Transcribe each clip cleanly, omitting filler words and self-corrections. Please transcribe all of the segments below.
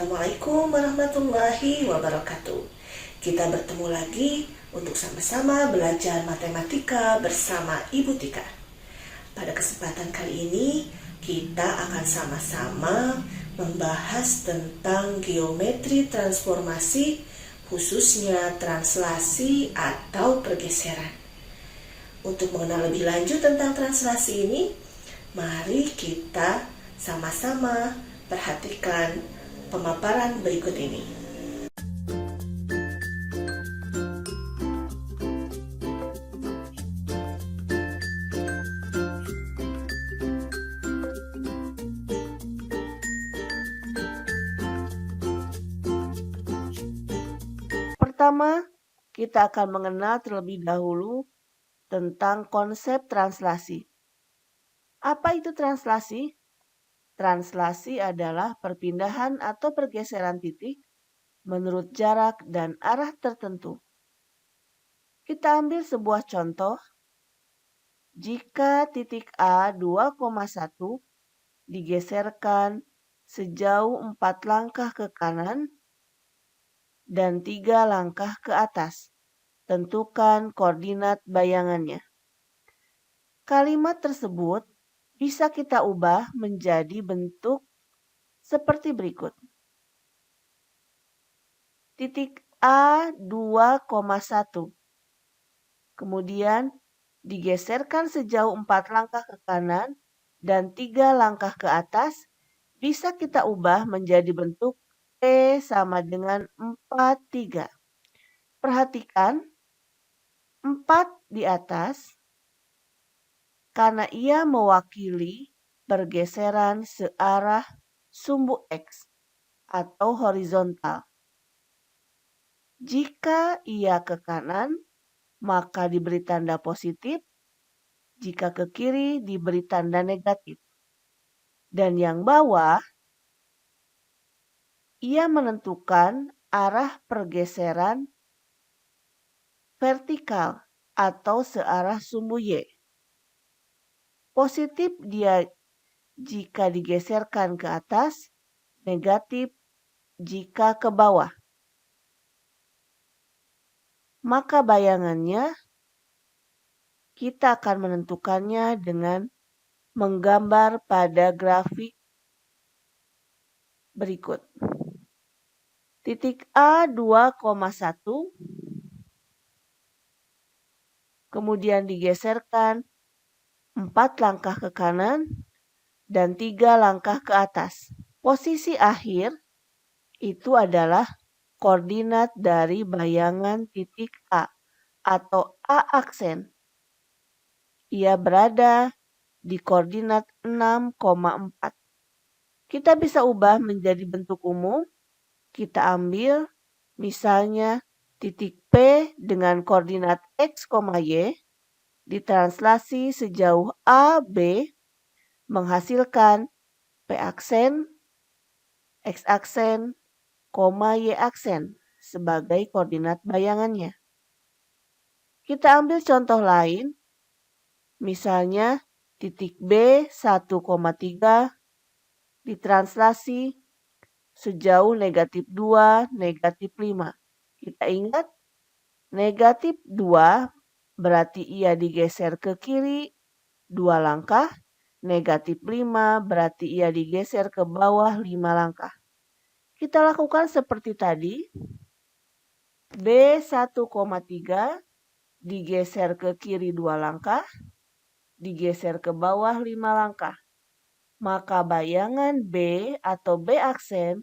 Assalamualaikum warahmatullahi wabarakatuh. Kita bertemu lagi untuk sama-sama belajar matematika bersama Ibu Tika. Pada kesempatan kali ini, kita akan sama-sama membahas tentang geometri transformasi, khususnya translasi atau pergeseran. Untuk mengenal lebih lanjut tentang translasi ini, mari kita sama-sama perhatikan pemaparan berikut ini. Pertama, kita akan mengenal terlebih dahulu tentang konsep translasi. Apa itu translasi? Translasi adalah perpindahan atau pergeseran titik menurut jarak dan arah tertentu. Kita ambil sebuah contoh. Jika titik A 2,1 digeserkan sejauh 4 langkah ke kanan dan 3 langkah ke atas, tentukan koordinat bayangannya. Kalimat tersebut bisa kita ubah menjadi bentuk seperti berikut. Titik A 2,1. Kemudian digeserkan sejauh 4 langkah ke kanan dan 3 langkah ke atas, bisa kita ubah menjadi bentuk P sama dengan 4, 3. Perhatikan 4 di atas karena ia mewakili pergeseran searah sumbu X atau horizontal. Jika ia ke kanan, maka diberi tanda positif. Jika ke kiri, diberi tanda negatif. Dan yang bawah, ia menentukan arah pergeseran vertikal atau searah sumbu Y. Positif dia jika digeserkan ke atas, negatif jika ke bawah. Maka bayangannya kita akan menentukannya dengan menggambar pada grafik berikut. Titik A 2,1 kemudian digeserkan 4 langkah ke kanan dan 3 langkah ke atas. Posisi akhir itu adalah koordinat dari bayangan titik A atau A aksen. Ia berada di koordinat 6,4. Kita bisa ubah menjadi bentuk umum. Kita ambil misalnya titik P dengan koordinat X, Y ditranslasi sejauh AB menghasilkan P aksen, X aksen, Y aksen sebagai koordinat bayangannya. Kita ambil contoh lain, misalnya titik B 1,3 ditranslasi sejauh negatif 2, negatif 5. Kita ingat, negatif 2 berarti ia digeser ke kiri 2 langkah, negatif 5 berarti ia digeser ke bawah 5 langkah. Kita lakukan seperti tadi. B 1,3 digeser ke kiri 2 langkah, digeser ke bawah 5 langkah. Maka bayangan B atau B aksen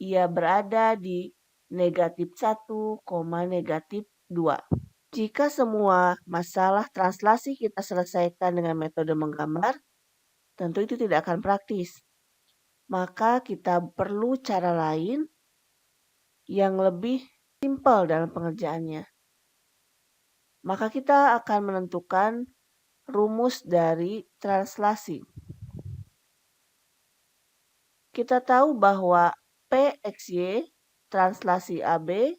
ia berada di negatif 1, negatif 2. Jika semua masalah translasi kita selesaikan dengan metode menggambar, tentu itu tidak akan praktis. Maka kita perlu cara lain yang lebih simpel dalam pengerjaannya. Maka kita akan menentukan rumus dari translasi. Kita tahu bahwa PXY translasi AB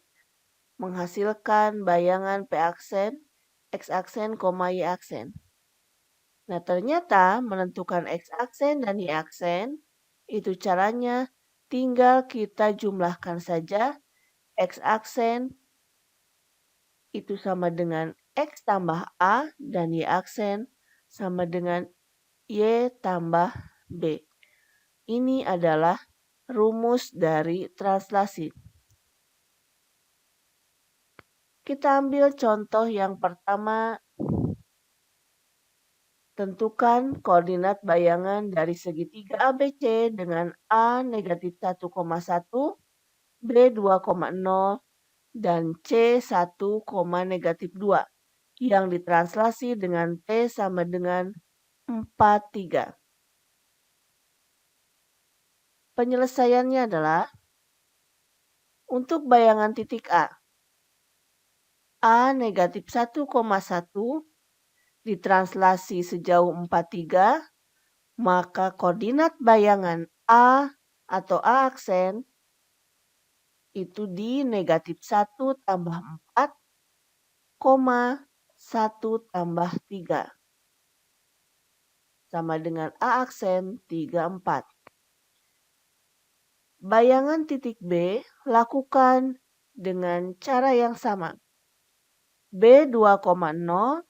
menghasilkan bayangan P aksen, X aksen, Y aksen. Nah, ternyata menentukan X aksen dan Y aksen itu caranya tinggal kita jumlahkan saja X aksen itu sama dengan X tambah A dan Y aksen sama dengan Y tambah B. Ini adalah rumus dari translasi. Kita ambil contoh yang pertama. Tentukan koordinat bayangan dari segitiga ABC dengan A negatif 1,1, B 2,0, dan C 1, negatif 2 yang ditranslasi dengan T sama dengan 4,3. Penyelesaiannya adalah untuk bayangan titik A negatif 1,1 ditranslasi sejauh 4,3, maka koordinat bayangan A atau A aksen itu di negatif 1 tambah 4, 1 tambah 3. Sama dengan A aksen 3, 4. Bayangan titik B lakukan dengan cara yang sama. B 2,0,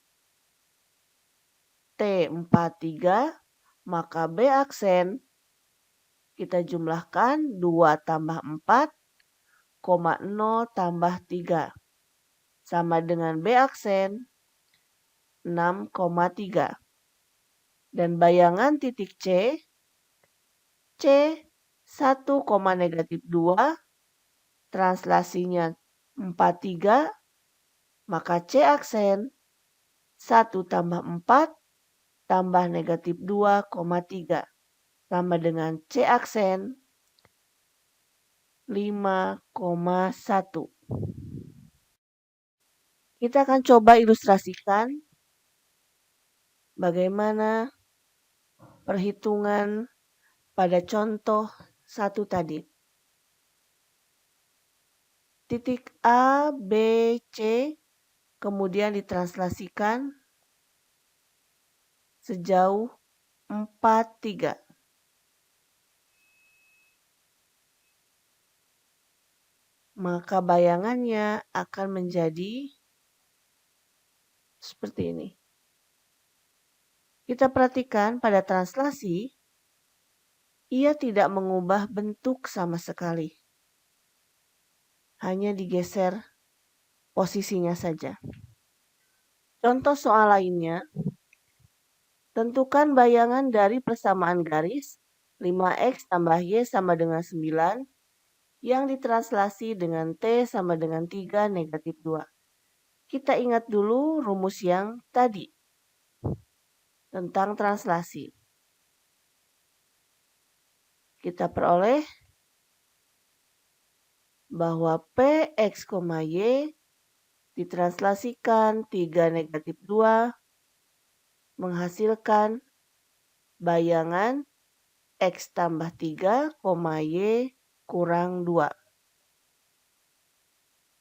T 4,3, maka B aksen kita jumlahkan 2 tambah 4, 0 tambah 3. Sama dengan B aksen 6,3. Dan bayangan titik C 1, negatif 2, translasinya 4,3, maka C aksen 1 tambah 4 tambah negatif 2,3 sama dengan C aksen 5,1. Kita akan coba ilustrasikan bagaimana perhitungan pada contoh 1 tadi. Titik A, B, C kemudian ditranslasikan sejauh 4,3. Maka bayangannya akan menjadi seperti ini. Kita perhatikan pada translasi, ia tidak mengubah bentuk sama sekali. Hanya digeser posisinya saja. Contoh soal lainnya, tentukan bayangan dari persamaan garis 5X tambah Y sama dengan 9 yang ditranslasi dengan T sama dengan 3 negatif 2. Kita ingat dulu rumus yang tadi tentang translasi. Kita peroleh bahwa PX, Y ditranslasikan 3 negatif 2 menghasilkan bayangan X tambah 3, Y kurang 2.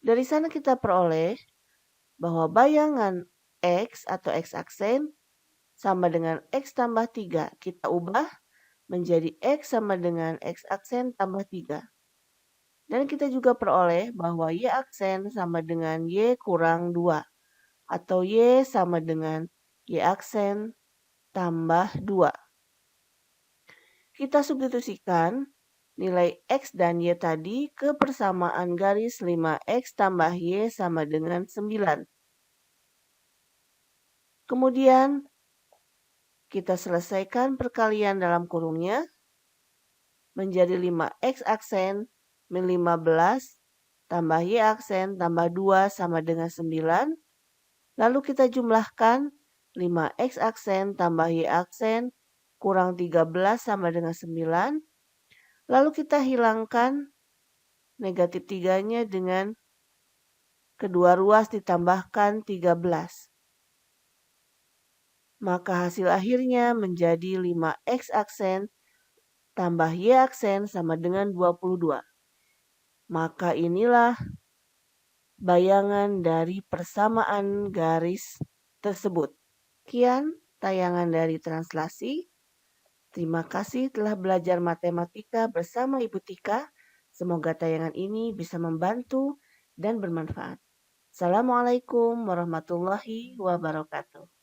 Dari sana kita peroleh bahwa bayangan X atau X aksen sama dengan X tambah 3. Kita ubah menjadi X sama dengan X aksen tambah 3. Dan kita juga peroleh bahwa Y aksen sama dengan Y kurang 2. Atau Y sama dengan Y aksen tambah 2. Kita substitusikan nilai X dan Y tadi ke persamaan garis 5X tambah Y sama dengan 9. Kemudian kita selesaikan perkalian dalam kurungnya menjadi 5X aksen min 15 tambah Y aksen tambah 2 sama dengan 9. Lalu kita jumlahkan 5X aksen tambah Y aksen kurang 13 sama dengan 9. Lalu kita hilangkan negatif 3-nya dengan kedua ruas ditambahkan 13. Maka hasil akhirnya menjadi 5X aksen tambah Y aksen sama dengan 22. Maka inilah bayangan dari persamaan garis tersebut. Sekian tayangan dari translasi. Terima kasih telah belajar matematika bersama Ibu Tika. Semoga tayangan ini bisa membantu dan bermanfaat. Assalamualaikum warahmatullahi wabarakatuh.